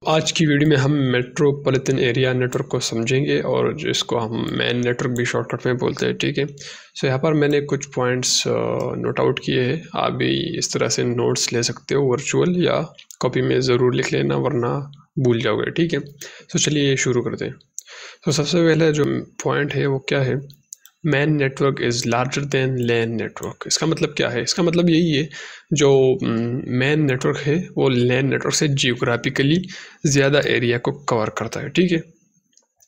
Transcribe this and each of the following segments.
आज की वीडियो में हम मेट्रोपॉलिटन एरिया नेटवर्क को समझेंगे और जिसको हम मैन नेटवर्क भी शॉर्टकट में बोलते हैं। ठीक है, सो यहाँ पर मैंने कुछ पॉइंट्स नोट आउट किए हैं। आप भी इस तरह से नोट्स ले सकते हो वर्चुअल या कॉपी में ज़रूर लिख लेना, वरना भूल जाओगे। ठीक है, सो चलिए शुरू करते हैं। तो सबसे पहले जो पॉइंट है वो क्या है, MAN network is larger than LAN network. इसका मतलब क्या है? इसका मतलब यही है, जो मैन नेटवर्क है वो लैन नेटवर्क से जियोग्राफिकली ज़्यादा एरिया को कवर करता है। ठीक है,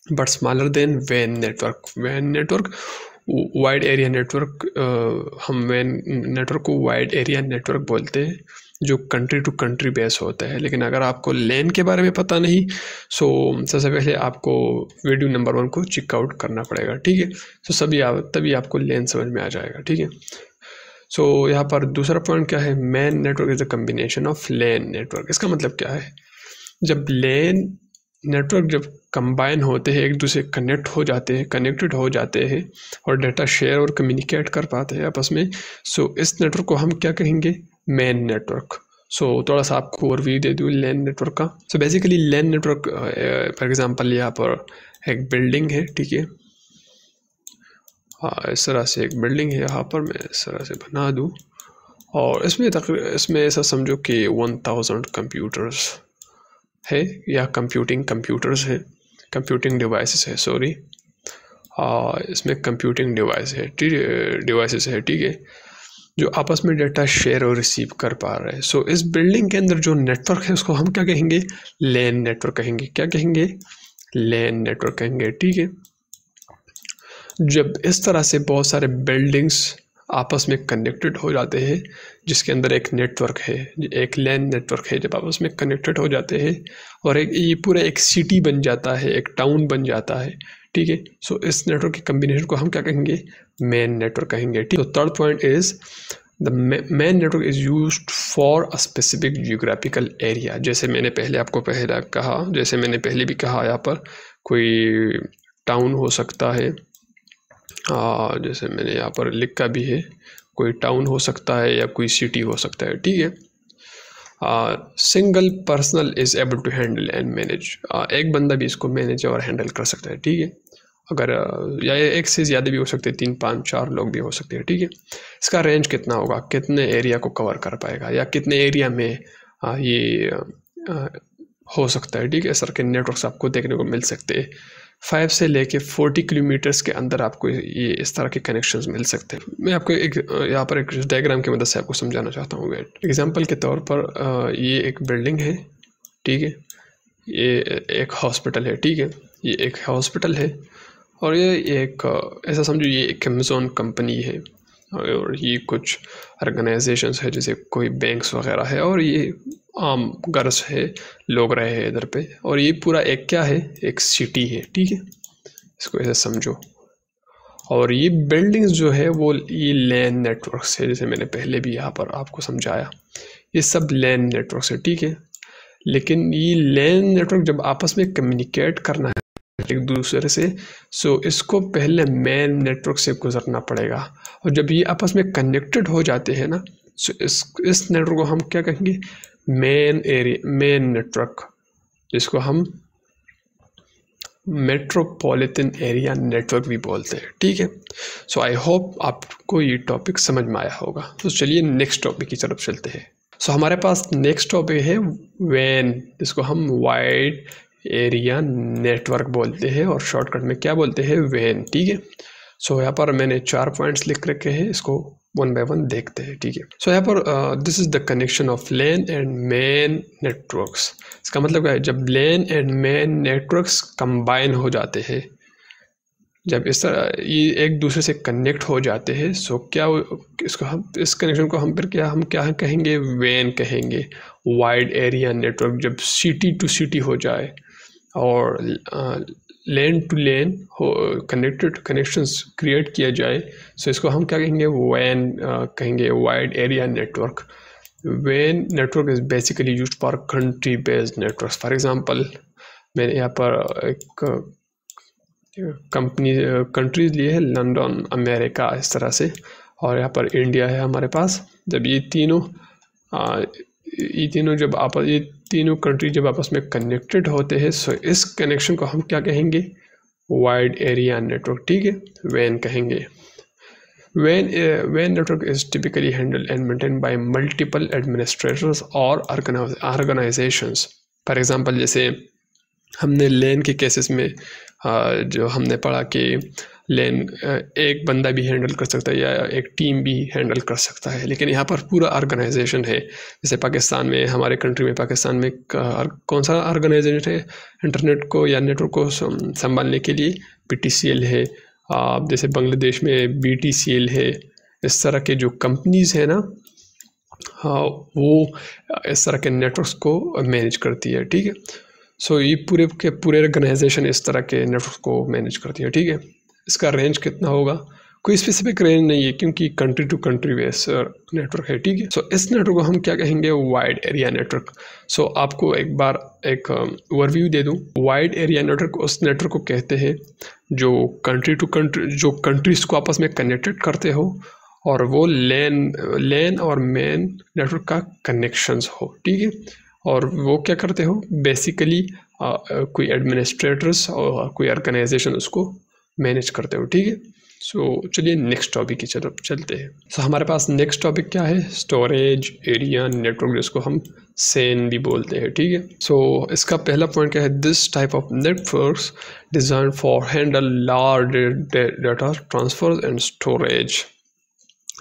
बट स्मॉलर देन वैन नेटवर्क। वैन नेटवर्क वाइड एरिया नेटवर्क, हम वैन नेटवर्क को वाइड एरिया नेटवर्क बोलते हैं, जो कंट्री टू कंट्री बेस होता है। लेकिन अगर आपको लैन के बारे में पता नहीं, सो सबसे पहले आपको वीडियो नंबर 1 को चेकआउट करना पड़ेगा। ठीक है, सो तभी आपको लैन समझ में आ जाएगा। ठीक है, सो यहाँ पर दूसरा पॉइंट क्या है, MAN network is the combination of LAN network. इसका मतलब क्या है, जब लैन नेटवर्क जब कंबाइन होते हैं, एक दूसरे कनेक्टेड हो जाते हैं और डाटा शेयर और कम्युनिकेट कर पाते हैं आपस में, सो इस नेटवर्क को हम क्या कहेंगे, मैन नेटवर्क। सो थोड़ा सा आपको ओवरव्यू दे दूँ लैन नेटवर्क का। So basically LAN network, for example यहाँ पर एक बिल्डिंग है। ठीक है, हाँ, इस तरह से एक बिल्डिंग है, यहाँ पर मैं इस तरह से बना दूँ और इसमें ऐसा समझो कि 1000 कंप्यूटर्स है या कंप्यूटर्स है, कंप्यूटिंग डिवाइसेस है, सॉरी, इसमें कंप्यूटिंग डिवाइसेस है। ठीक है, जो आपस में डाटा शेयर और रिसीव कर पा रहे हैं। सो इस बिल्डिंग के अंदर जो नेटवर्क है उसको हम क्या कहेंगे, लैन नेटवर्क कहेंगे। क्या कहेंगे, लैन नेटवर्क कहेंगे। ठीक है, जब इस तरह से बहुत सारे बिल्डिंग्स आपस में कनेक्टेड हो जाते हैं, जिसके अंदर एक नेटवर्क है, एक लैन नेटवर्क है, जब आपस में कनेक्टेड हो जाते हैं और ये पूरा एक सिटी बन जाता है, एक टाउन बन जाता है। ठीक है, सो इस नेटवर्क के कम्बिनेशन को हम क्या कहेंगे, मैन नेटवर्क कहेंगे। ठीक, तो third point is the man network is used for a specific geographical area. जैसे मैंने पहले भी कहा, यहाँ पर कोई टाउन हो सकता है, जैसे मैंने यहाँ पर लिखा भी है, कोई टाउन हो सकता है या कोई सिटी हो सकता है। ठीक है, single personal is able to handle and manage. एक बंदा भी इसको मैनेज और हैंडल कर सकता है। ठीक है, अगर या एक से ज़्यादा भी हो सकते हैं, 3, 5, 4 लोग भी हो सकते हैं। ठीक है, इसका रेंज कितना होगा, कितने एरिया को कवर कर पाएगा या कितने एरिया में ये हो सकता है। ठीक है, इस तरह के नेटवर्क्स आपको देखने को मिल सकते हैं। 5 से लेके 40 किलोमीटर्स के अंदर आपको ये इस तरह के कनेक्शंस मिल सकते हैं। मैं आपको यहाँ पर एक डायग्राम की मदद से आपको समझाना चाहता हूँ। एग्जांपल के तौर पर ये एक बिल्डिंग है। ठीक है, ये एक हॉस्पिटल है। ठीक है, ये एक हॉस्पिटल है और ये एक ऐसा समझो, ये एक अमेज़न कंपनी है और ये कुछ ऑर्गेनाइजेशंस है, जैसे कोई बैंक्स वगैरह है, और ये आम गर्ल्स है, लोग रहे हैं इधर पे, और ये पूरा एक क्या है, एक सिटी है। ठीक है, इसको ऐसे समझो। और ये बिल्डिंग्स जो है वो ये लैन नेटवर्क्स है, जैसे मैंने पहले भी यहाँ पर आपको समझाया, ये सब लैन नेटवर्क्स है। ठीक है, लेकिन ये लैन नेटवर्क जब आपस में कम्युनिकेट करना है एक दूसरे से, सो इसको पहले मैन नेटवर्क से गुजरना पड़ेगा। और जब ये आपस में कनेक्टेड हो जाते हैं ना, सो इस नेटवर्क को हम क्या कहेंगे, मैन नेटवर्क, जिसको हम मेट्रोपॉलिटन एरिया नेटवर्क भी बोलते हैं। ठीक है, सो आई होप आपको ये टॉपिक समझ में आया होगा। तो चलिए नेक्स्ट टॉपिक की तरफ चलते हैं। सो हमारे पास नेक्स्ट टॉपिक है वैन, जिसको हम वाइड एरिया नेटवर्क बोलते हैं और शॉर्टकट में क्या बोलते हैं, वैन। ठीक है, सो यहाँ पर मैंने 4 पॉइंट्स लिख रखे हैं, इसको 1 बाय 1 देखते हैं। ठीक है, सो यहाँ पर this is the connection of LAN and MAN networks. इसका मतलब क्या है, जब LAN and MAN networks combine हो जाते हैं, जब इस तरह ये एक दूसरे से कनेक्ट हो जाते हैं, सो क्या इसको हम, इस कनेक्शन को हम फिर क्या कहेंगे, वैन कहेंगे, वाइड एरिया नेटवर्क। जब सिटी टू सिटी हो जाए और LAN to LAN connections create किया जाए, सो इसको हम क्या कहेंगे, वैन कहेंगे, वाइड एरिया नेटवर्क। वैन network is basically used for country based networks. For example, मैंने यहाँ पर एक कंट्रीज लिए है, लंदन, अमेरिका, इस तरह से, और यहाँ पर इंडिया है हमारे पास। जब ये तीनों जब आप ये तीनों कंट्री जब आपस में कनेक्टेड होते हैं, सो इस कनेक्शन को हम क्या कहेंगे, वाइड एरिया नेटवर्क, ठीक है, वैन कहेंगे। WAN network is typically handled and maintained by multiple administrators or organizations. For example, जैसे हमने LAN के केसेस में जो हमने पढ़ा कि LAN एक बंदा भी हैंडल कर सकता है या एक टीम भी हैंडल कर सकता है, लेकिन यहाँ पर पूरा ऑर्गेनाइजेशन है। जैसे पाकिस्तान में, हमारे कंट्री में पाकिस्तान में कौन सा ऑर्गेनाइजेशन है इंटरनेट को या नेटवर्क को संभालने के लिए, PTCL है। जैसे बांग्लादेश में BTCL है। इस तरह के जो कंपनीज है ना, वो इस तरह के नेटवर्क्स को मैनेज करती है, ठीक है। सो ये पूरे के पूरे ऑर्गेनाइजेशन इस तरह के नेटवर्क को मैनेज करती है, ठीक है। इसका रेंज कितना होगा, कोई स्पेसिफिक रेंज नहीं है, क्योंकि country to country base network है, ठीक है। सो इस नेटवर्क को हम क्या कहेंगे, वाइड एरिया नेटवर्क। सो आपको एक बार एक ओवरव्यू दे दूं। वाइड एरिया नेटवर्क उस नेटवर्क को कहते हैं जो कंट्री टू कंट्री, जो कंट्रीज को आपस में कनेक्टेड करते हो, और वो लैन और मेन नेटवर्क का कनेक्शंस हो, ठीक है। और वो क्या करते हो, बेसिकली कोई एडमिनिस्ट्रेटर्स और कोई ऑर्गेनाइजेशन उसको मैनेज करते हो, ठीक है। सो चलिए नेक्स्ट टॉपिक की तरफ चलते हैं। सो हमारे पास नेक्स्ट टॉपिक क्या है, स्टोरेज एरिया नेटवर्क, जिसको हम SAN भी बोलते हैं, ठीक है। सो इसका पहला पॉइंट क्या है, this type of networks design for handle large data transfer and storage.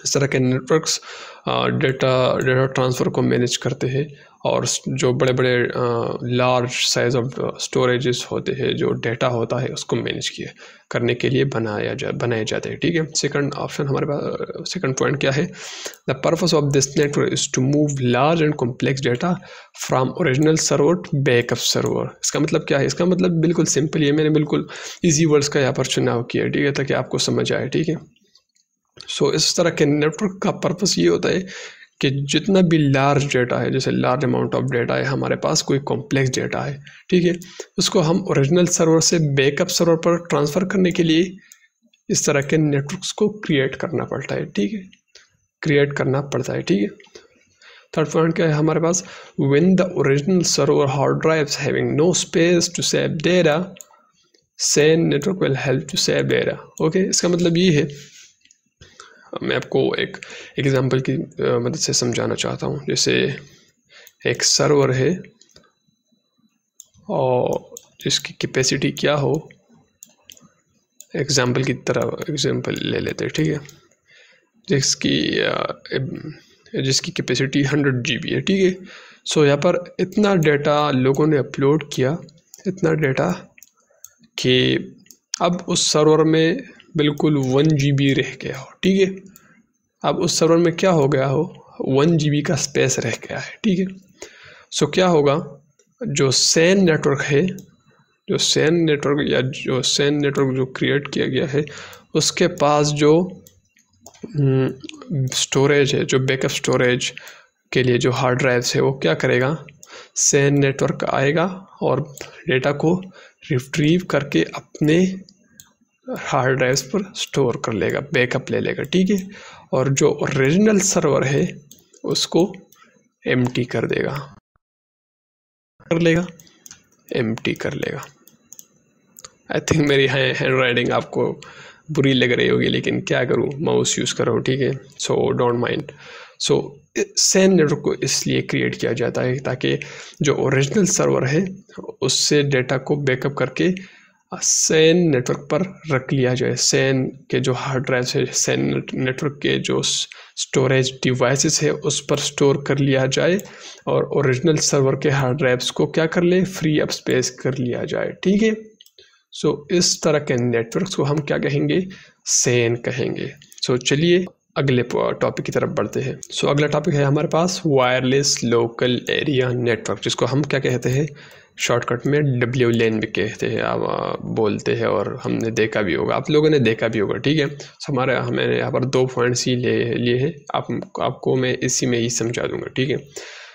इस तरह के नेटवर्क्स डेटा ट्रांसफ़र को मैनेज करते हैं, और जो बड़े बड़े लार्ज साइज ऑफ स्टोरेजेस होते हैं, जो डेटा होता है उसको मैनेज करने के लिए बनाए जाते हैं, ठीक है। सेकंड ऑप्शन हमारे पास, सेकंड पॉइंट क्या है, the purpose of this network is to move large and complex data from original server to backup server. इसका मतलब क्या है, इसका मतलब बिल्कुल सिंपल है, मैंने बिल्कुल ईजी वर्ड्स का यहाँ पर चुनाव किया है, ठीक है, ताकि आपको समझ आए, ठीक है। सो इस तरह के नेटवर्क का पर्पस ये होता है कि जितना भी लार्ज डेटा है, जैसे लार्ज अमाउंट ऑफ डेटा है हमारे पास, कोई कॉम्प्लेक्स डेटा है, ठीक है, उसको हम ओरिजिनल सर्वर से बैकअप सर्वर पर ट्रांसफ़र करने के लिए इस तरह के नेटवर्क्स को क्रिएट करना पड़ता है, ठीक है, क्रिएट करना पड़ता है, ठीक है। थर्ड पॉइंट क्या है हमारे पास, when the original server hard drives having no space to save data, SAN network will help to save data. Okay, इसका मतलब ये है, मैं आपको एक एग्जांपल की मदद से समझाना चाहता हूँ। जैसे एक सर्वर है और जिसकी कैपेसिटी क्या हो, एग्जांपल की तरह एग्जांपल ले लेते हैं, ठीक है, जिसकी कैपेसिटी 100 GB है, ठीक है। सो यहाँ पर इतना डेटा लोगों ने अपलोड किया, इतना डेटा कि अब उस सर्वर में बिल्कुल 1 GB रह गया हो, ठीक है। अब उस सर्वर में क्या हो गया हो, 1 GB का स्पेस रह गया है, ठीक है। सो क्या होगा, जो SAN नेटवर्क है, जो SAN नेटवर्क जो क्रिएट किया गया है, उसके पास जो स्टोरेज है, जो बैकअप स्टोरेज के लिए जो हार्ड ड्राइव्स है, वो क्या करेगा, SAN नेटवर्क आएगा और डेटा को रिट्रीव करके अपने हार्ड ड्राइव्स पर स्टोर कर लेगा, बैकअप ले लेगा, ठीक है। और जो ओरिजिनल सर्वर है उसको एम्प्टी कर देगा, एम्प्टी कर लेगा। आई थिंक मेरी हैंड राइटिंग आपको बुरी लग रही होगी, लेकिन क्या करूँ, माउस यूज़ कर रहा हूँ, ठीक है। So don't mind. So SAN network को इसलिए क्रिएट किया जाता है ताकि जो ओरिजिनल सर्वर है उससे डेटा को बैकअप करके SAN नेटवर्क पर रख लिया जाए। SAN के जो हार्ड ड्राइव है, SAN नेटवर्क के जो स्टोरेज डिवाइसेस है उस पर स्टोर कर लिया जाए, और ओरिजिनल सर्वर के हार्ड ड्राइव्स को क्या कर ले, फ्री अप स्पेस कर लिया जाए, ठीक है। सो इस तरह के नेटवर्क्स को हम क्या कहेंगे, SAN कहेंगे। सो चलिए अगले टॉपिक की तरफ बढ़ते हैं। सो अगला टॉपिक है हमारे पास वायरलेस लोकल एरिया नेटवर्क, जिसको हम क्या कहते हैं, शॉर्टकट में WLAN भी कहते हैं, आप बोलते हैं, और हमने देखा भी होगा, आप लोगों ने देखा भी होगा, ठीक है। हमें यहाँ पर 2 पॉइंट्स ही लिए हैं, आपको मैं इसी में ही समझा दूंगा, ठीक है।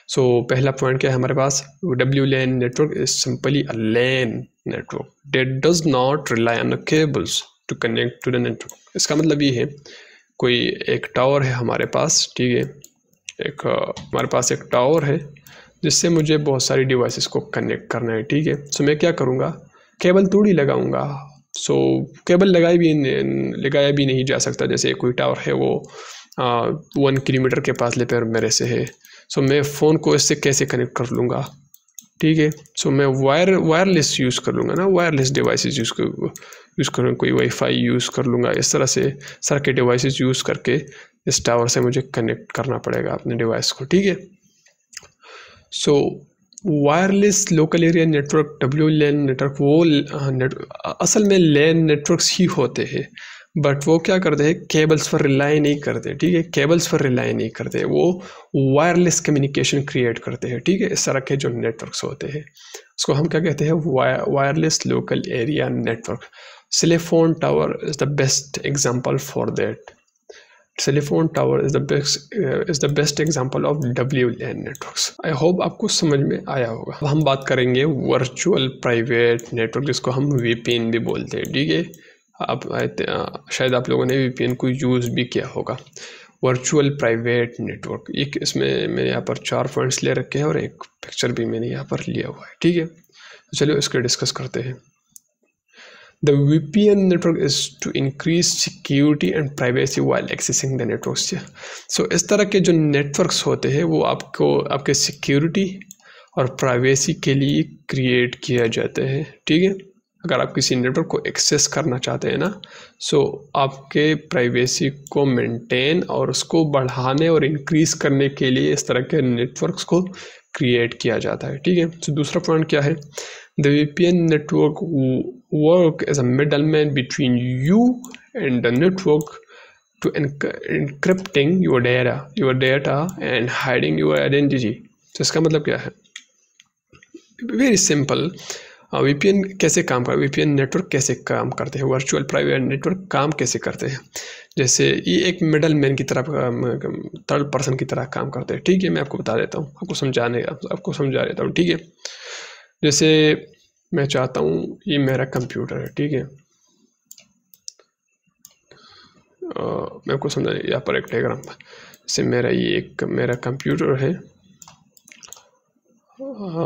सो पहला पॉइंट क्या है हमारे पास, WLAN network is simply a LAN network that does not rely on cables to connect to the network. इसका मतलब ये है, कोई एक टावर है हमारे पास, ठीक है, हमारे पास एक टावर है, जिससे मुझे बहुत सारी डिवाइसेस को कनेक्ट करना है, ठीक है। सो मैं क्या करूँगा, केबल थोड़ी लगाऊंगा। सो केबल लगाया भी नहीं जा सकता, जैसे कोई टावर है वो 1 किलोमीटर के फासले पर मेरे से है। सो मैं फ़ोन को इससे कैसे कनेक्ट कर लूँगा, ठीक है। सो मैं वायरलेस यूज़ कर लूँगा ना, वायरलेस डिवाइसेस यूज़ करूँगा, कोई वाईफाई यूज़ कर लूँगा। इस तरह से सारे के डिवाइसेस यूज़ करके इस टावर से मुझे कनेक्ट करना पड़ेगा अपने डिवाइस को, ठीक है। So wireless local area network, WLAN network, वो असल में लैन नेटवर्क्स ही होते हैं, बट वो क्या करते हैं, केबल्स पर रिलाई नहीं करते, ठीक है। केबल्स पर रिलाई नहीं करते, वो वायरलेस कम्युनिकेशन क्रिएट करते हैं, ठीक है। इस तरह के जो नेटवर्क्स होते हैं उसको हम क्या कहते हैं, wireless local area network. Telephone tower is the best example for that. Telephone tower is the best example of WLAN networks. I hope आपको समझ में आया होगा। अब हम बात करेंगे वर्चुअल प्राइवेट नेटवर्क, जिसको हम VPN भी बोलते हैं, ठीक है। शायद आप लोगों ने VPN को यूज़ भी किया होगा। वर्चुअल प्राइवेट नेटवर्क, एक इसमें मैंने यहाँ पर 4 पॉइंट्स ले रखे हैं और एक पिक्चर भी मैंने यहाँ पर लिया हुआ है, ठीक है। तो चलिए इसको डिस्कस करते हैं। The VPN network is to increase security and privacy while accessing the networks। So इस तरह के जो नेटवर्क्स होते हैं वो आपके सिक्योरिटी और प्राइवेसी के लिए क्रिएट किया जाते हैं, ठीक है। अगर आप किसी नेटवर्क को एक्सेस करना चाहते हैं ना, सो आपके प्राइवेसी को मेंटेन और उसको बढ़ाने और इंक्रीज करने के लिए इस तरह के नेटवर्क्स को क्रिएट किया जाता है, ठीक है। तो दूसरा पॉइंट क्या है, The VPN network work as a middleman between you and the network to encrypting your data and hiding your identity। तो इसका मतलब क्या है, वेरी सिंपल। VPN कैसे काम करता है, VPN नेटवर्क कैसे काम करते हैं, वर्चुअल प्राइवेट नेटवर्क काम कैसे करते हैं। जैसे ये एक मिडल मैन की तरह, थर्ड पर्सन की तरह काम करते हैं, ठीक है। मैं आपको बता देता हूँ, आपको समझा देता हूँ, ठीक है। जैसे मैं चाहता हूँ, ये मेरा कंप्यूटर है, ठीक है। मैं आपको समझा, यहाँ पर एक डायग्राम, जैसे मेरा कंप्यूटर है।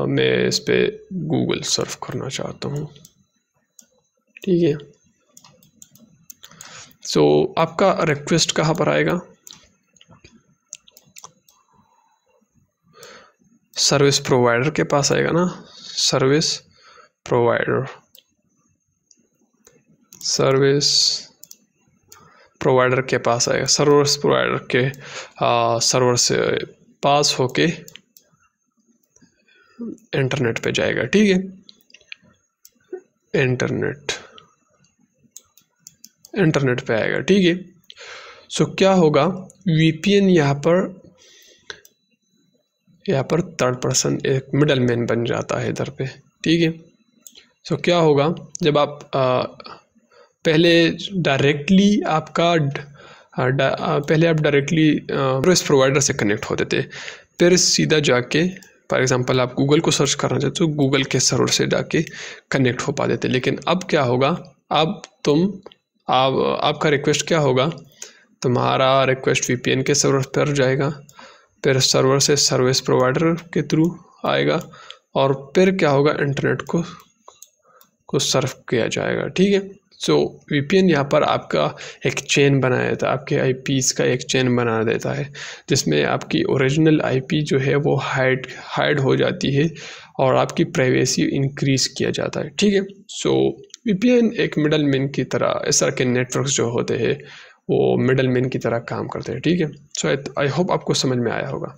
मैं इस पे गूगल सर्फ करना चाहता हूँ, ठीक है। सो आपका रिक्वेस्ट कहाँ पर आएगा, सर्विस प्रोवाइडर के पास आएगा ना, सर्विस प्रोवाइडर के पास आएगा। सर्विस प्रोवाइडर के सर्वर से पास होके इंटरनेट पे जाएगा, ठीक है। इंटरनेट पे आएगा, ठीक है। सो क्या होगा, VPN यहाँ पर थर्ड पर्सन एक मिडल मैन बन जाता है इधर पे, ठीक है। सो क्या होगा, जब आप पहले आप डायरेक्टली सर्विस प्रोवाइडर से कनेक्ट होते थे, फिर सीधा जाके फॉर एग्जांपल आप गूगल को सर्च करना चाहते हो तो गूगल के सर्वर से जाके कनेक्ट हो पाते थे। लेकिन अब क्या होगा, अब आपका रिक्वेस्ट क्या होगा, तुम्हारा रिक्वेस्ट VPN के सर्वर पर जाएगा, फिर सर्वर से सर्विस प्रोवाइडर के थ्रू आएगा और फिर क्या होगा, इंटरनेट को सर्व किया जाएगा, ठीक है। सो VPN यहाँ पर आपका एक चेन बना देता है, आपके IPs का एक चेन बना देता है, जिसमें आपकी ओरिजिनल IP जो है वो हाइड हो जाती है और आपकी प्राइवेसी इंक्रीज किया जाता है, ठीक है। सो VPN एक मिडल मैन की तरह, इस तरह के नेटवर्क्स जो होते हैं वो मिडल मैन की तरह काम करते हैं, ठीक है। सो आई होप आपको समझ में आया होगा।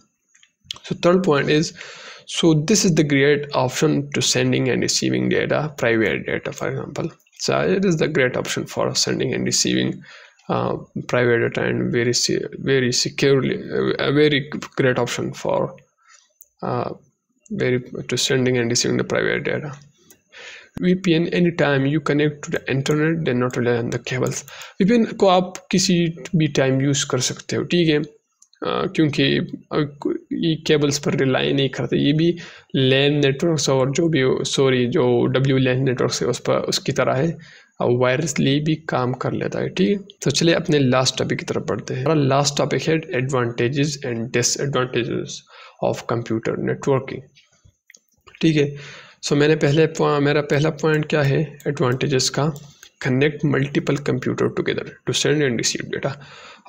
So third point is, so this is the great option to sending and receiving data, private data for example। So it is the great option for sending and receiving private data, and very securely, a very great option for to sending and receiving the private data। VPN anytime you connect to the internet, then not rely on the cables। VPN को आप किसी भी time use कर सकते हो, ठीक है, क्योंकि ये केबल्स पर रिलाई नहीं करते। ये भी लैन नेटवर्क्स और जो WLAN नेटवर्क्स है उसकी तरह है, और वायरलेसली भी काम कर लेता है, ठीक है। तो चलिए अपने लास्ट टॉपिक की तरफ बढ़ते हैं। हमारा लास्ट टॉपिक है advantages and disadvantages of computer networking. ठीक है, सो मेरा पहला पॉइंट क्या है एडवांटेजेस का, connect multiple computer together to send and receive data.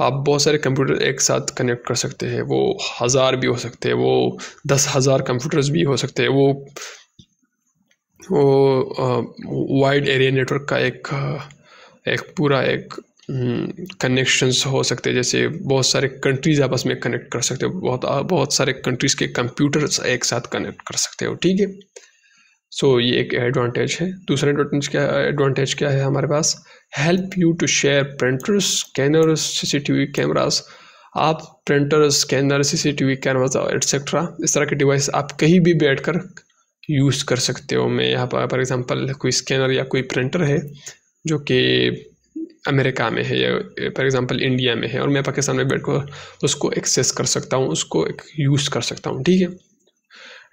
आप बहुत सारे कंप्यूटर एक साथ कनेक्ट कर सकते हैं, वो 1000 भी हो सकते हैं, वो 10,000 कंप्यूटर्स भी हो सकते हैं, वो वाइड एरिया नेटवर्क का एक पूरा एक कनेक्शंस हो सकते हैं, जैसे बहुत सारे कंट्रीज़ आपस में कनेक्ट कर सकते हो, बहुत सारे कंट्रीज़ के कंप्यूटर्स एक साथ कनेक्ट कर सकते हो। ठीक है, सो ये एक एडवांटेज है। दूसरा एडवांटेज क्या है हमारे पास, help you to share printers, scanners, CCTV cameras. आप printers, scanner, CCTV cameras etcetera इस तरह के डिवाइस आप कहीं भी बैठकर यूज़ कर सकते हो। मैं यहाँ पर फॉर एग्जांपल कोई स्कैनर या कोई प्रिंटर है जो कि अमेरिका में है या फॉर एग्जांपल इंडिया में है, और मैं पाकिस्तान में बैठकर उसको एक्सेस कर सकता हूँ, उसको यूज़ कर सकता हूँ। ठीक है,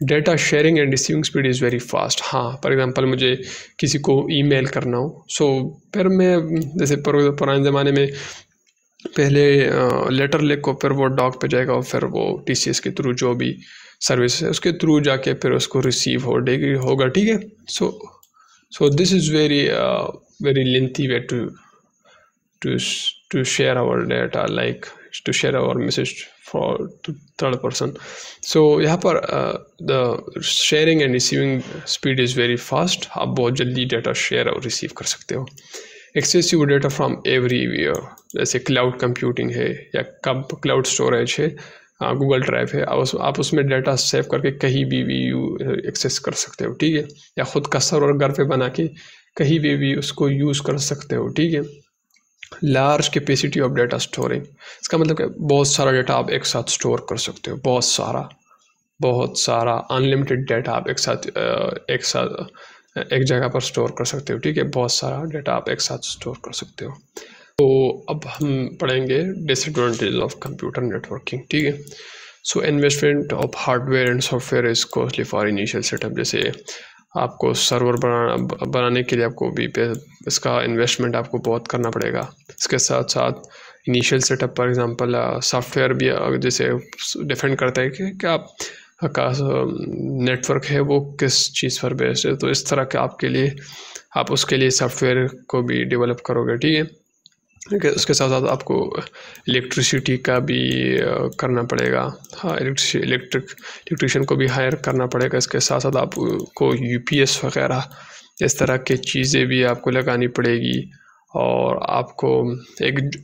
data sharing and receiving speed is very fast. हाँ, फॉर एग्जांपल मुझे किसी को ईमेल करना हो, सो फिर मैं जैसे पुराने ज़माने में पहले लेटर लिख को फिर वो डॉक पे जाएगा और फिर वो TCS के थ्रू जो भी सर्विस है उसके थ्रू जाके फिर उसको रिसीव होगा। ठीक है, so this is very lengthy way to share our data, like to share our message to third person. So यहाँ पर the sharing and receiving speed is very fast। आप बहुत जल्दी डाटा शेयर और रिसीव कर सकते हो। एक्सेसिव डेटा फ्रॉम एवरीवेयर, जैसे क्लाउड कंप्यूटिंग है या क्लाउड स्टोरेज है, गूगल ड्राइव है, आप उसमें डाटा सेव करके कहीं भी एक्सेस कर सकते हो। ठीक है, या ख़ुद का सर्वर घर पे बना के कहीं भी उसको यूज़ कर सकते हो। ठीक है, large capacity of data storing, इसका मतलब कि बहुत सारा डाटा आप एक साथ स्टोर कर सकते हो, बहुत सारा अनलिमिटेड डाटा आप एक जगह पर स्टोर कर सकते हो। ठीक है, बहुत सारा डाटा आप एक साथ स्टोर कर सकते हो। तो अब हम पढ़ेंगे डिसएडवांटेज ऑफ कंप्यूटर नेटवर्किंग। ठीक है, so investment of hardware and software is costly for initial setup. जैसे आपको सर्वर बनाने के लिए आपको भी इसका इन्वेस्टमेंट आपको बहुत करना पड़ेगा। इसके साथ साथ initial setup for example software भी जैसे डिपेंड करता है कि आपका नेटवर्क है वो किस चीज़ पर बेस्ड है, तो इस तरह के आपके लिए आप उसके लिए सॉफ्टवेयर को भी डेवलप करोगे। ठीक है, उसके साथ साथ आपको इलेक्ट्रिसिटी का भी करना पड़ेगा। हाँ, इलेक्ट्रिशियन को भी हायर करना पड़ेगा। इसके साथ साथ आपको UPS वगैरह इस तरह की चीज़ें भी आपको लगानी पड़ेगी, और आपको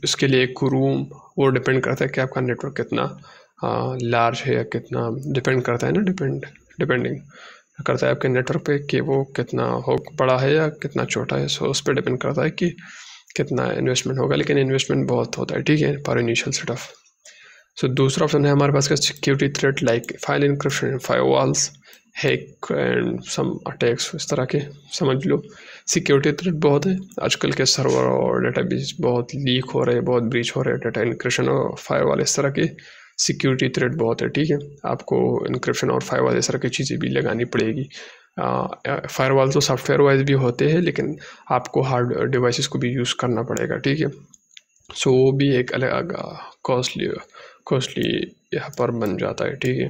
इसके लिए एक रूम, वो डिपेंड करता है कि आपका नेटवर्क कितना लार्ज है या कितना, डिपेंड करता है ना, डिपेंडिंग करता है आपके नेटवर्क पे कि वो कितना बड़ा है या कितना छोटा है। सो उस पर डिपेंड करता है कि कितना इन्वेस्टमेंट होगा, लेकिन इन्वेस्टमेंट बहुत होता है। ठीक है, फॉर इनिशियल सेटअप। सो दूसरा ऑप्शन है हमारे पास का security threat, like file encryption, firewalls, hack and some attacks, इस तरह के समझ लो। सिक्योरिटी थ्रेट बहुत है आजकल के, सर्वर और डेटाबेस बहुत लीक हो रहे हैं, बहुत ब्रीच हो रहे हैं, डाटा इंक्रिप्शन और फायरवॉल इस तरह के सिक्योरिटी थ्रेट बहुत है। ठीक है, आपको इंक्रिप्शन और फायरवॉल इस तरह की चीज़ें भी लगानी पड़ेगी। फायरवॉल तो सॉफ्टवेयर वाइज भी होते हैं, लेकिन आपको हार्ड डिवाइसेस को भी यूज़ करना पड़ेगा। ठीक है, सो वो भी एक अलग कॉस्टली यहाँ पर बन जाता है। ठीक है,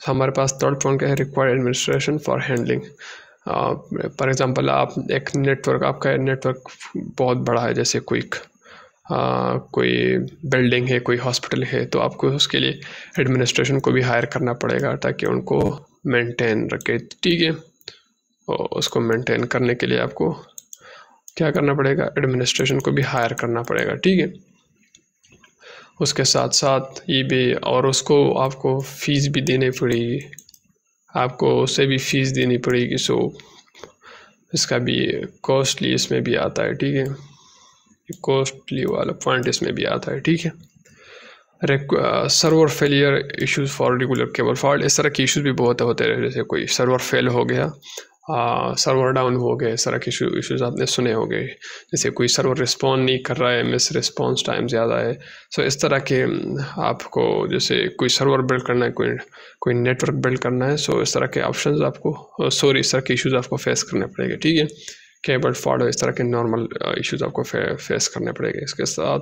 हमारे पास थर्ड पॉइंट क्या है, required administration for handling. For example आप एक नेटवर्क, आपका नेटवर्क बहुत बड़ा है, जैसे कोई बिल्डिंग है, कोई हॉस्पिटल है, तो आपको उसके लिए एडमिनिस्ट्रेशन को भी हायर करना पड़ेगा ताकि उनको मेंटेन रखे। ठीक है, और उसको मेंटेन करने के लिए आपको क्या करना पड़ेगा, एडमिनिस्ट्रेशन को भी हायर करना पड़ेगा। ठीक है, उसके साथ साथ ये भी, और उसको आपको फ़ीस भी देनी पड़ेगी, आपको उससे भी फ़ीस देनी पड़ेगी। सो इसका भी कॉस्टली इसमें भी आता है। ठीक है, कॉस्टली वाला पॉइंट इसमें भी आता है। ठीक है, server failure issues for regular cable fault, इस तरह के इश्यूज भी बहुत होते हैं, जैसे कोई सर्वर फेल हो गया, सर्वर डाउन हो गए, इस तरह के इश्यूज आपने सुने होंगे, जैसे कोई सर्वर रिस्पॉन्ड नहीं कर रहा है, मिस रिस्पॉन्स टाइम ज़्यादा है। सो इस तरह के आपको, जैसे कोई सर्वर बिल्ड करना है, कोई नेटवर्क बिल्ड करना है, सो इस तरह के ऑप्शंस आपको इस तरह के इश्यूज आपको फेस करने पड़ेंगे। ठीक है, केबल फॉल्ट, इस तरह के नॉर्मल इश्यूज आपको फेस करने पड़ेंगे। इसके साथ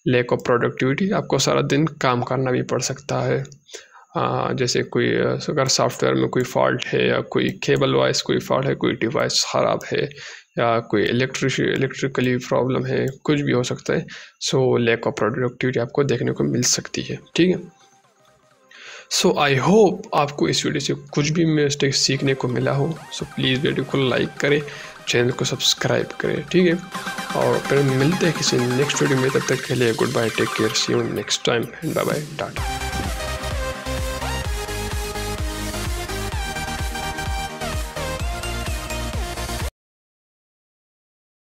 लैक ऑफ प्रोडक्टिविटी, आपको सारा दिन काम करना भी पड़ सकता है, जैसे कोई अगर सॉफ्टवेयर में कोई फॉल्ट है या कोई केबल वाइज कोई फॉल्ट है, कोई डिवाइस ख़राब है या कोई इलेक्ट्रिकली प्रॉब्लम है, कुछ भी हो सकता है। सो लैक ऑफ प्रोडक्टिविटी आपको देखने को मिल सकती है, ठीक है। सो आई होप आपको इस वीडियो से कुछ भी मिस्टेक सीखने को मिला हो। सो प्लीज़ वीडियो को लाइक करें, चैनल को सब्सक्राइब करें, ठीक है। और फिर मिलते हैं किसी नेक्स्ट वीडियो में, तब तक के लिए goodbye, take care, see you next time, bye bye, Tata.